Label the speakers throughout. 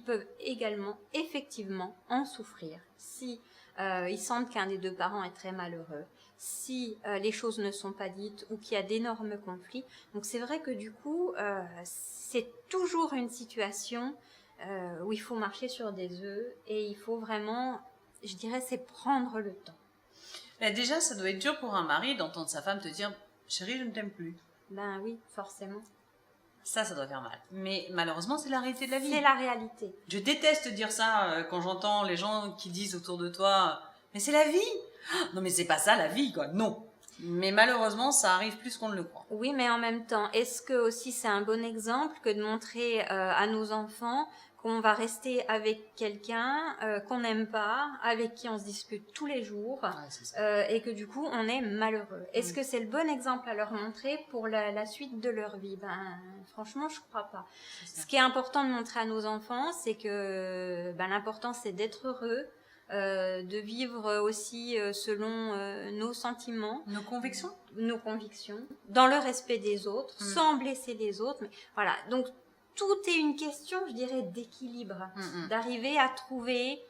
Speaker 1: peuvent également effectivement en souffrir si ils sentent qu'un des deux parents est très malheureux, si les choses ne sont pas dites ou qu'il y a d'énormes conflits. Donc c'est vrai que du coup, c'est toujours une situation où il faut marcher sur des œufs et il faut vraiment, je dirais, c'est prendre le temps.
Speaker 2: Mais déjà, ça doit être dur pour un mari d'entendre sa femme te dire « Chérie, je ne t'aime plus ».
Speaker 1: Ben oui, forcément.
Speaker 2: Ça doit faire mal. Mais malheureusement, c'est la réalité de la vie.
Speaker 1: C'est la réalité.
Speaker 2: Je déteste dire ça quand j'entends les gens qui disent autour de toi « Mais c'est la vie !» Non, mais c'est pas ça la vie, quoi. Non. Mais malheureusement, ça arrive plus qu'on ne le croit.
Speaker 1: Oui, mais en même temps, est-ce que aussi c'est un bon exemple que de montrer à nos enfants qu'on va rester avec quelqu'un qu'on n'aime pas, avec qui on se dispute tous les jours, et que du coup on est malheureux. Est-ce que c'est le bon exemple à leur montrer pour la suite de leur vie? Ben, franchement, je crois pas. Ce qui est important de montrer à nos enfants, c'est que l'important c'est d'être heureux, de vivre aussi selon nos sentiments,
Speaker 2: nos convictions,
Speaker 1: dans le respect des autres, sans blesser les autres. Mais voilà, donc tout est une question, je dirais, d'équilibre, d'arriver à trouver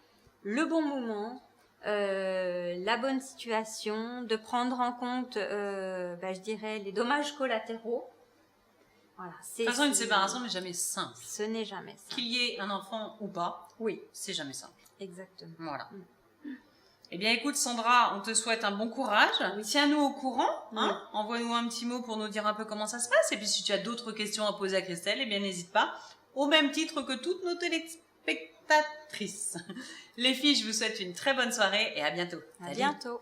Speaker 1: le bon moment, la bonne situation, de prendre en compte, je dirais, les dommages collatéraux. Voilà,
Speaker 2: de toute façon, une séparation n'est jamais simple.
Speaker 1: Ce n'est jamais simple.
Speaker 2: Qu'il y ait un enfant ou pas,
Speaker 1: oui,
Speaker 2: c'est jamais simple.
Speaker 1: Exactement.
Speaker 2: Voilà. Eh bien, écoute, Sandra, on te souhaite un bon courage. Oui. Tiens-nous au courant. Hein. Envoie-nous un petit mot pour nous dire un peu comment ça se passe. Et puis, si tu as d'autres questions à poser à Christelle, eh bien, n'hésite pas. Au même titre que toutes nos téléspectatrices. Les filles, je vous souhaite une très bonne soirée et à bientôt.
Speaker 1: À bientôt.